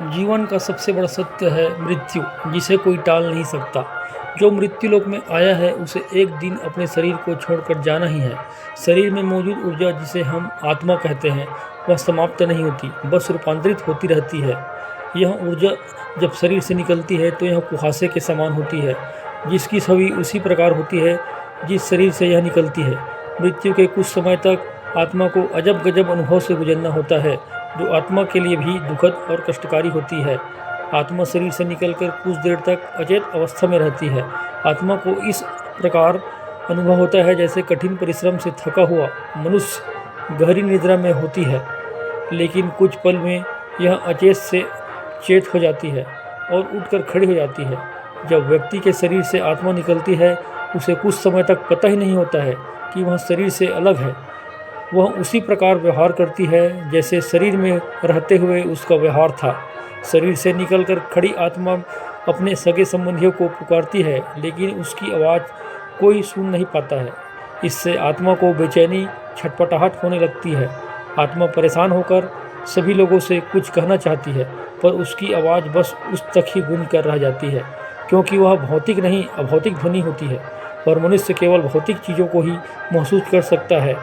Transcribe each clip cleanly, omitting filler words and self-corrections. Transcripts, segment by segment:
जीवन का सबसे बड़ा सत्य है मृत्यु, जिसे कोई टाल नहीं सकता। जो मृत्यु लोक में आया है उसे एक दिन अपने शरीर को छोड़कर जाना ही है। शरीर में मौजूद ऊर्जा, जिसे हम आत्मा कहते हैं, वह समाप्त नहीं होती, बस रूपांतरित होती रहती है। यह ऊर्जा जब शरीर से निकलती है तो यह कुहासे के समान होती है, जिसकी छवि उसी प्रकार होती है जिस शरीर से यह निकलती है। मृत्यु के कुछ समय तक आत्मा को अजब गजब अनुभव से गुजरना होता है, जो आत्मा के लिए भी दुखद और कष्टकारी होती है। आत्मा शरीर से निकलकर कुछ देर तक अचेत अवस्था में रहती है। आत्मा को इस प्रकार अनुभव होता है जैसे कठिन परिश्रम से थका हुआ मनुष्य गहरी निद्रा में होती है, लेकिन कुछ पल में यह अचेत से चेत हो जाती है और उठकर खड़ी हो जाती है। जब व्यक्ति के शरीर से आत्मा निकलती है, उसे कुछ समय तक पता ही नहीं होता है कि वह शरीर से अलग है। वह उसी प्रकार व्यवहार करती है जैसे शरीर में रहते हुए उसका व्यवहार था। शरीर से निकलकर खड़ी आत्मा अपने सगे संबंधियों को पुकारती है, लेकिन उसकी आवाज़ कोई सुन नहीं पाता है। इससे आत्मा को बेचैनी, छटपटाहट होने लगती है। आत्मा परेशान होकर सभी लोगों से कुछ कहना चाहती है, पर उसकी आवाज़ बस उस तक ही गूंज कर रह जाती है, क्योंकि वह भौतिक नहीं अभौतिक ध्वनि होती है और मनुष्य केवल भौतिक चीज़ों को ही महसूस कर सकता है।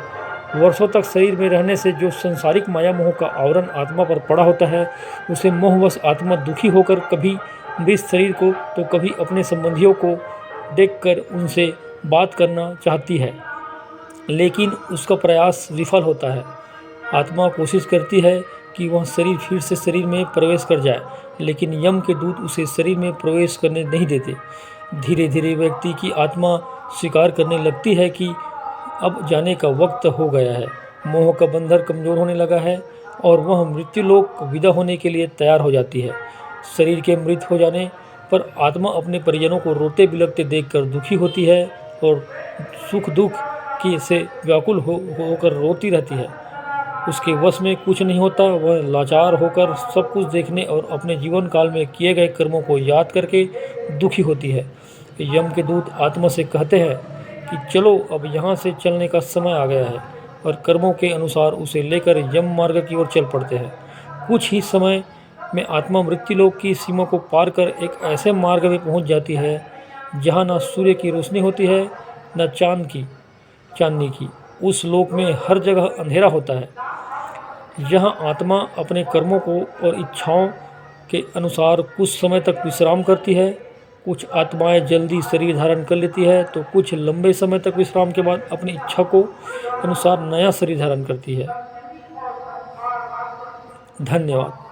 वर्षों तक शरीर में रहने से जो संसारिक माया मोह का आवरण आत्मा पर पड़ा होता है, उसे मोहवश आत्मा दुखी होकर कभी मृत शरीर को तो कभी अपने संबंधियों को देखकर उनसे बात करना चाहती है, लेकिन उसका प्रयास विफल होता है। आत्मा कोशिश करती है कि वह शरीर फिर से शरीर में प्रवेश कर जाए, लेकिन यम के दूत उसे शरीर में प्रवेश करने नहीं देते। धीरे धीरे व्यक्ति की आत्मा स्वीकार करने लगती है कि अब जाने का वक्त हो गया है। मोह का बंधन कमज़ोर होने लगा है और वह मृत्युलोक विदा होने के लिए तैयार हो जाती है। शरीर के मृत हो जाने पर आत्मा अपने परिजनों को रोते बिलखते देखकर दुखी होती है और सुख दुख की से व्याकुल होकर रोती रहती है। उसके वश में कुछ नहीं होता। वह लाचार होकर सब कुछ देखने और अपने जीवन काल में किए गए कर्मों को याद करके दुखी होती है। यम के दूत आत्मा से कहते हैं कि चलो, अब यहाँ से चलने का समय आ गया है, और कर्मों के अनुसार उसे लेकर यम मार्ग की ओर चल पड़ते हैं। कुछ ही समय में आत्मा मृत्युलोक की सीमा को पार कर एक ऐसे मार्ग में पहुँच जाती है जहाँ न सूर्य की रोशनी होती है, न चांदनी की। उस लोक में हर जगह अंधेरा होता है। यहाँ आत्मा अपने कर्मों को और इच्छाओं के अनुसार कुछ समय तक विश्राम करती है। कुछ आत्माएं जल्दी शरीर धारण कर लेती है, तो कुछ लंबे समय तक विश्राम के बाद अपनी इच्छा को अनुसार नया शरीर धारण करती है। धन्यवाद।